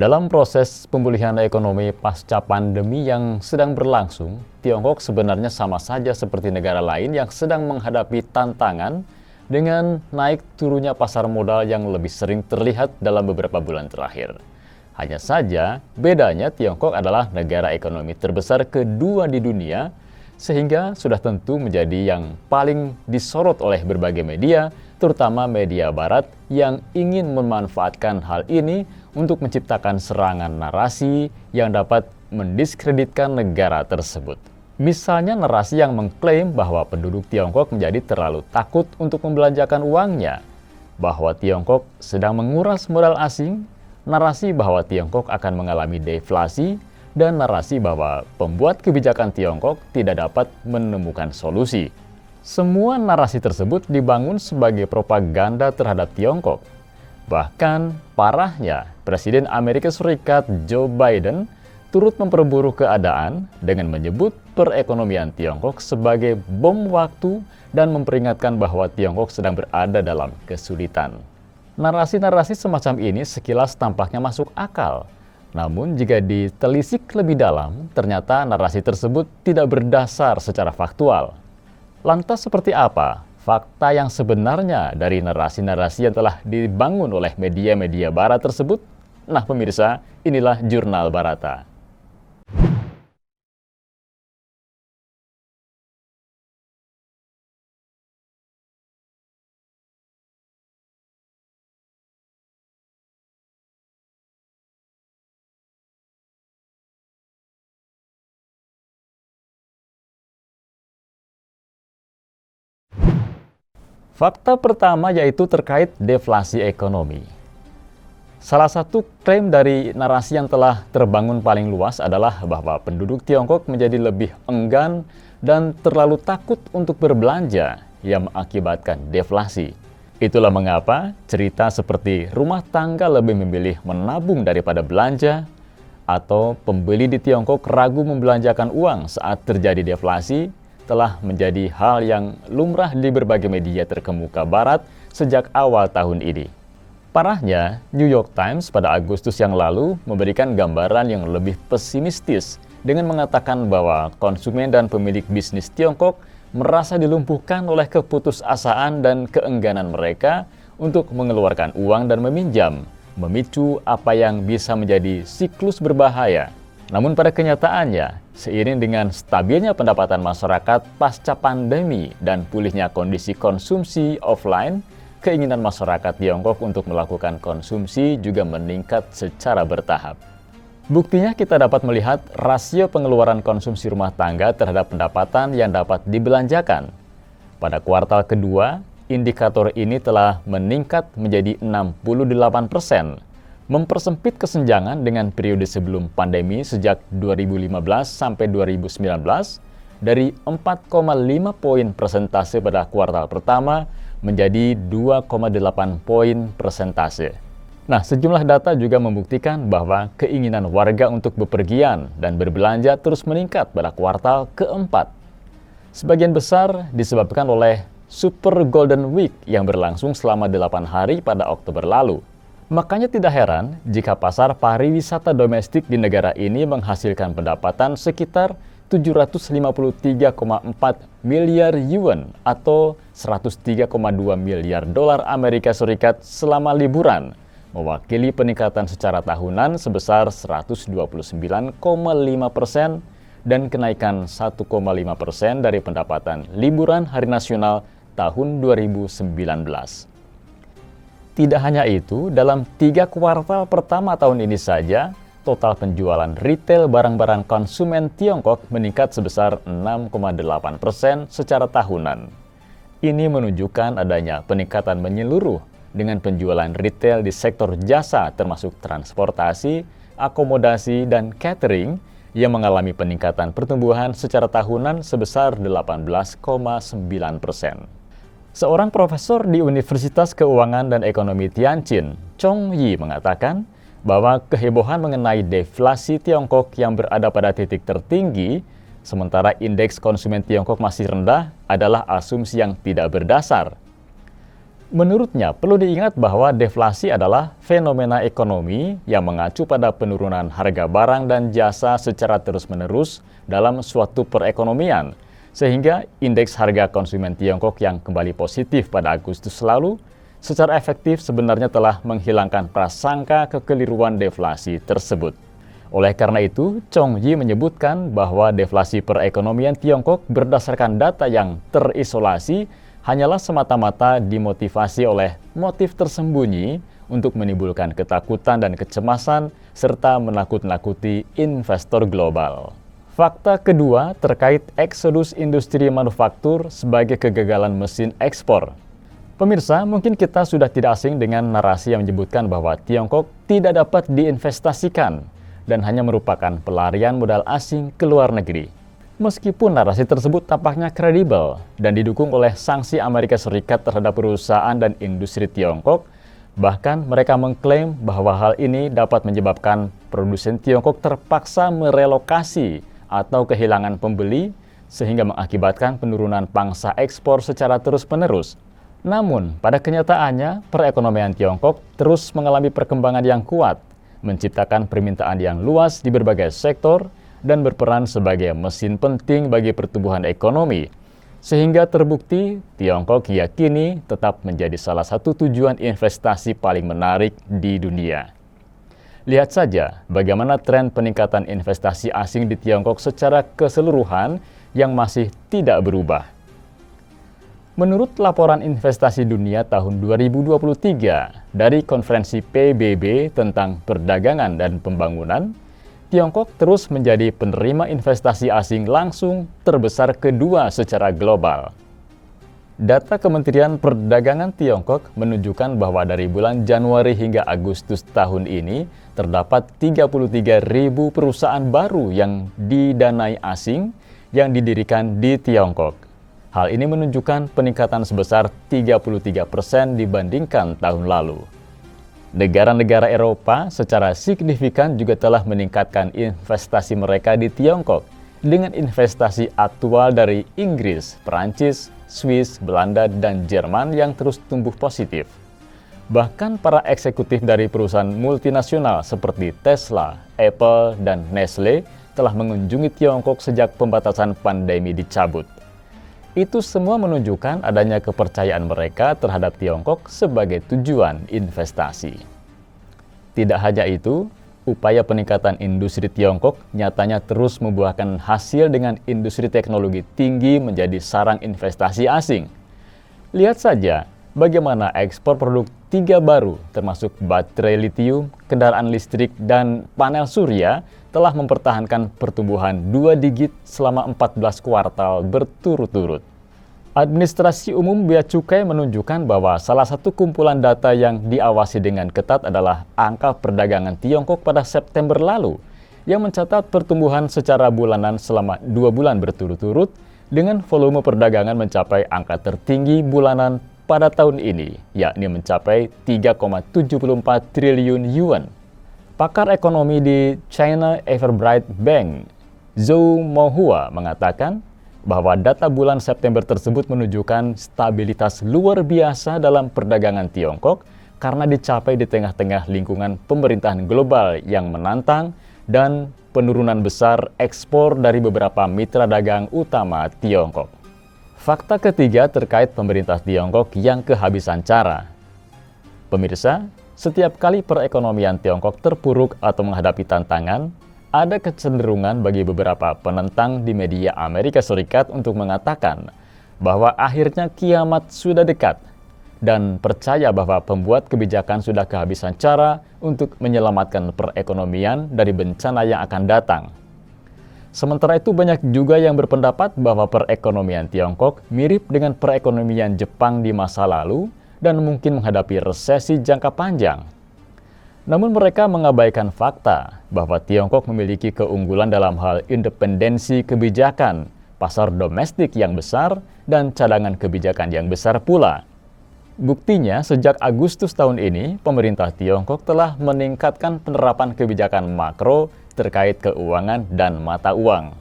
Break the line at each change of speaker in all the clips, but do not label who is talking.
Dalam proses pemulihan ekonomi pasca pandemi yang sedang berlangsung, Tiongkok sebenarnya sama saja seperti negara lain yang sedang menghadapi tantangan dengan naik turunnya pasar modal yang lebih sering terlihat dalam beberapa bulan terakhir. Hanya saja, bedanya Tiongkok adalah negara ekonomi terbesar kedua di dunia, sehingga sudah tentu menjadi yang paling disorot oleh berbagai media, terutama media barat yang ingin memanfaatkan hal ini untuk menciptakan serangan narasi yang dapat mendiskreditkan negara tersebut. Misalnya narasi yang mengklaim bahwa penduduk Tiongkok menjadi terlalu takut untuk membelanjakan uangnya, bahwa Tiongkok sedang menguras modal asing, narasi bahwa Tiongkok akan mengalami deflasi, dan narasi bahwa pembuat kebijakan Tiongkok tidak dapat menemukan solusi. Semua narasi tersebut dibangun sebagai propaganda terhadap Tiongkok. Bahkan parahnya, Presiden Amerika Serikat Joe Biden turut memperburuk keadaan dengan menyebut perekonomian Tiongkok sebagai bom waktu dan memperingatkan bahwa Tiongkok sedang berada dalam kesulitan. Narasi-narasi semacam ini sekilas tampaknya masuk akal. Namun jika ditelisik lebih dalam, ternyata narasi tersebut tidak berdasar secara faktual. Lantas seperti apa fakta yang sebenarnya dari narasi-narasi yang telah dibangun oleh media-media barat tersebut? Nah pemirsa, inilah Jurnal Barata. Fakta pertama yaitu terkait deflasi ekonomi. Salah satu klaim dari narasi yang telah terbangun paling luas adalah bahwa penduduk Tiongkok menjadi lebih enggan dan terlalu takut untuk berbelanja yang mengakibatkan deflasi. Itulah mengapa cerita seperti rumah tangga lebih memilih menabung daripada belanja, atau pembeli di Tiongkok ragu membelanjakan uang saat terjadi deflasi, telah menjadi hal yang lumrah di berbagai media terkemuka barat sejak awal tahun ini. Parahnya, New York Times pada Agustus yang lalu memberikan gambaran yang lebih pesimistis dengan mengatakan bahwa konsumen dan pemilik bisnis Tiongkok merasa dilumpuhkan oleh keputusasaan dan keengganan mereka untuk mengeluarkan uang dan meminjam, memicu apa yang bisa menjadi siklus berbahaya. Namun pada kenyataannya, seiring dengan stabilnya pendapatan masyarakat pasca pandemi dan pulihnya kondisi konsumsi offline, keinginan masyarakat Tiongkok untuk melakukan konsumsi juga meningkat secara bertahap. Buktinya kita dapat melihat rasio pengeluaran konsumsi rumah tangga terhadap pendapatan yang dapat dibelanjakan. Pada kuartal kedua, indikator ini telah meningkat menjadi 68%. Mempersempit kesenjangan dengan periode sebelum pandemi sejak 2015 sampai 2019 dari 4,5 poin persentase pada kuartal pertama menjadi 2,8 poin persentase. Nah, sejumlah data juga membuktikan bahwa keinginan warga untuk bepergian dan berbelanja terus meningkat pada kuartal keempat. Sebagian besar disebabkan oleh Super Golden Week yang berlangsung selama 8 hari pada Oktober lalu. Makanya tidak heran jika pasar pariwisata domestik di negara ini menghasilkan pendapatan sekitar 753,4 miliar yuan atau 103,2 miliar dolar Amerika Serikat selama liburan, mewakili peningkatan secara tahunan sebesar 129,5% dan kenaikan 1,5% dari pendapatan liburan hari nasional tahun 2019. Tidak hanya itu, dalam 3 kuartal pertama tahun ini saja, total penjualan retail barang-barang konsumen Tiongkok meningkat sebesar 6,8% secara tahunan. Ini menunjukkan adanya peningkatan menyeluruh dengan penjualan retail di sektor jasa termasuk transportasi, akomodasi, dan catering yang mengalami peningkatan pertumbuhan secara tahunan sebesar 18,9%. Seorang profesor di Universitas Keuangan dan Ekonomi Tianjin, Chong Yi, mengatakan bahwa kehebohan mengenai deflasi Tiongkok yang berada pada titik tertinggi, sementara indeks konsumen Tiongkok masih rendah, adalah asumsi yang tidak berdasar. Menurutnya, perlu diingat bahwa deflasi adalah fenomena ekonomi yang mengacu pada penurunan harga barang dan jasa secara terus-menerus dalam suatu perekonomian, sehingga indeks harga konsumen Tiongkok yang kembali positif pada Agustus lalu secara efektif sebenarnya telah menghilangkan prasangka kekeliruan deflasi tersebut. Oleh karena itu, Chong Yi menyebutkan bahwa deflasi perekonomian Tiongkok berdasarkan data yang terisolasi hanyalah semata-mata dimotivasi oleh motif tersembunyi untuk menimbulkan ketakutan dan kecemasan serta menakut-nakuti investor global. Fakta kedua terkait eksodus industri manufaktur sebagai kegagalan mesin ekspor. Pemirsa, mungkin kita sudah tidak asing dengan narasi yang menyebutkan bahwa Tiongkok tidak dapat diinvestasikan dan hanya merupakan pelarian modal asing ke luar negeri. Meskipun narasi tersebut tampaknya kredibel dan didukung oleh sanksi Amerika Serikat terhadap perusahaan dan industri Tiongkok, bahkan mereka mengklaim bahwa hal ini dapat menyebabkan produsen Tiongkok terpaksa merelokasi atau kehilangan pembeli sehingga mengakibatkan penurunan pangsa ekspor secara terus-menerus. Namun, pada kenyataannya, perekonomian Tiongkok terus mengalami perkembangan yang kuat, menciptakan permintaan yang luas di berbagai sektor, dan berperan sebagai mesin penting bagi pertumbuhan ekonomi, sehingga terbukti Tiongkok diyakini tetap menjadi salah satu tujuan investasi paling menarik di dunia. Lihat saja bagaimana tren peningkatan investasi asing di Tiongkok secara keseluruhan yang masih tidak berubah. Menurut laporan investasi dunia tahun 2023 dari konferensi PBB tentang perdagangan dan pembangunan, Tiongkok terus menjadi penerima investasi asing langsung terbesar kedua secara global. Data Kementerian Perdagangan Tiongkok menunjukkan bahwa dari bulan Januari hingga Agustus tahun ini terdapat 33.000 perusahaan baru yang didanai asing yang didirikan di Tiongkok. Hal ini menunjukkan peningkatan sebesar 33% dibandingkan tahun lalu. Negara-negara Eropa secara signifikan juga telah meningkatkan investasi mereka di Tiongkok dengan investasi aktual dari Inggris, Perancis, Swiss, Belanda, dan Jerman yang terus tumbuh positif. Bahkan para eksekutif dari perusahaan multinasional seperti Tesla, Apple, dan Nestle telah mengunjungi Tiongkok sejak pembatasan pandemi dicabut. Itu semua menunjukkan adanya kepercayaan mereka terhadap Tiongkok sebagai tujuan investasi. Tidak hanya itu, upaya peningkatan industri Tiongkok nyatanya terus membuahkan hasil dengan industri teknologi tinggi menjadi sarang investasi asing. Lihat saja bagaimana ekspor produk tiga baru termasuk baterai litium, kendaraan listrik, dan panel surya telah mempertahankan pertumbuhan 2 digit selama 14 kuartal berturut-turut. Administrasi Umum Bea Cukai menunjukkan bahwa salah satu kumpulan data yang diawasi dengan ketat adalah angka perdagangan Tiongkok pada September lalu, yang mencatat pertumbuhan secara bulanan selama 2 bulan berturut-turut dengan volume perdagangan mencapai angka tertinggi bulanan pada tahun ini, yakni mencapai 3,74 triliun yuan. Pakar ekonomi di China Everbright Bank, Zhou Mohua, mengatakan bahwa data bulan September tersebut menunjukkan stabilitas luar biasa dalam perdagangan Tiongkok karena dicapai di tengah-tengah lingkungan pemerintahan global yang menantang dan penurunan besar ekspor dari beberapa mitra dagang utama Tiongkok. Fakta ketiga terkait pemerintah Tiongkok yang kehabisan cara. Pemirsa, setiap kali perekonomian Tiongkok terpuruk atau menghadapi tantangan, ada kecenderungan bagi beberapa penentang di media Amerika Serikat untuk mengatakan bahwa akhirnya kiamat sudah dekat dan percaya bahwa pembuat kebijakan sudah kehabisan cara untuk menyelamatkan perekonomian dari bencana yang akan datang. Sementara itu banyak juga yang berpendapat bahwa perekonomian Tiongkok mirip dengan perekonomian Jepang di masa lalu dan mungkin menghadapi resesi jangka panjang. Namun mereka mengabaikan fakta bahwa Tiongkok memiliki keunggulan dalam hal independensi kebijakan, pasar domestik yang besar, dan cadangan kebijakan yang besar pula. Buktinya, sejak Agustus tahun ini, pemerintah Tiongkok telah meningkatkan penerapan kebijakan makro terkait keuangan dan mata uang.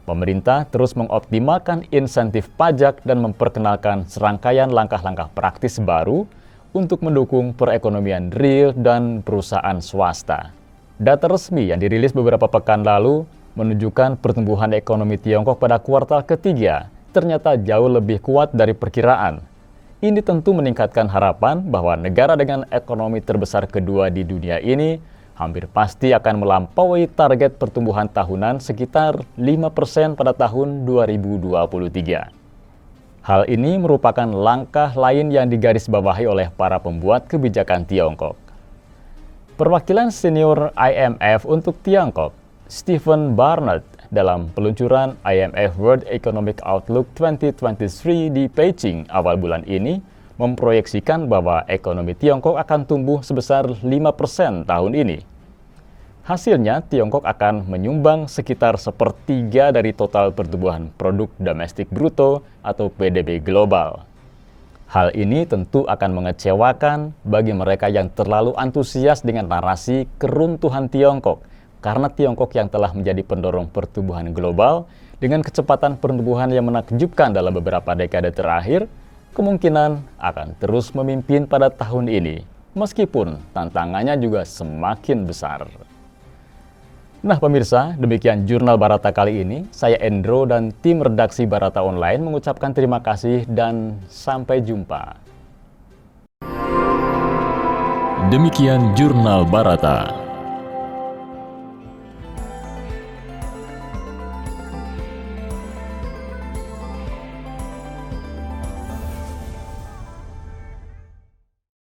Pemerintah terus mengoptimalkan insentif pajak dan memperkenalkan serangkaian langkah-langkah praktis baru untuk mendukung perekonomian real dan perusahaan swasta. Data resmi yang dirilis beberapa pekan lalu menunjukkan pertumbuhan ekonomi Tiongkok pada kuartal ketiga ternyata jauh lebih kuat dari perkiraan. Ini tentu meningkatkan harapan bahwa negara dengan ekonomi terbesar kedua di dunia ini hampir pasti akan melampaui target pertumbuhan tahunan sekitar 5% pada tahun 2023. Hal ini merupakan langkah lain yang digarisbawahi oleh para pembuat kebijakan Tiongkok. Perwakilan senior IMF untuk Tiongkok, Stephen Barnett, dalam peluncuran IMF World Economic Outlook 2023 di Beijing awal bulan ini, memproyeksikan bahwa ekonomi Tiongkok akan tumbuh sebesar 5% tahun ini. Hasilnya, Tiongkok akan menyumbang sekitar sepertiga dari total pertumbuhan produk domestik bruto atau PDB global. Hal ini tentu akan mengecewakan bagi mereka yang terlalu antusias dengan narasi keruntuhan Tiongkok, karena Tiongkok yang telah menjadi pendorong pertumbuhan global dengan kecepatan pertumbuhan yang menakjubkan dalam beberapa dekade terakhir, kemungkinan akan terus memimpin pada tahun ini, meskipun tantangannya juga semakin besar. Nah pemirsa, demikian Jurnal Barata kali ini. Saya Endro dan tim redaksi Barata Online mengucapkan terima kasih dan sampai jumpa.
Demikian Jurnal Barata.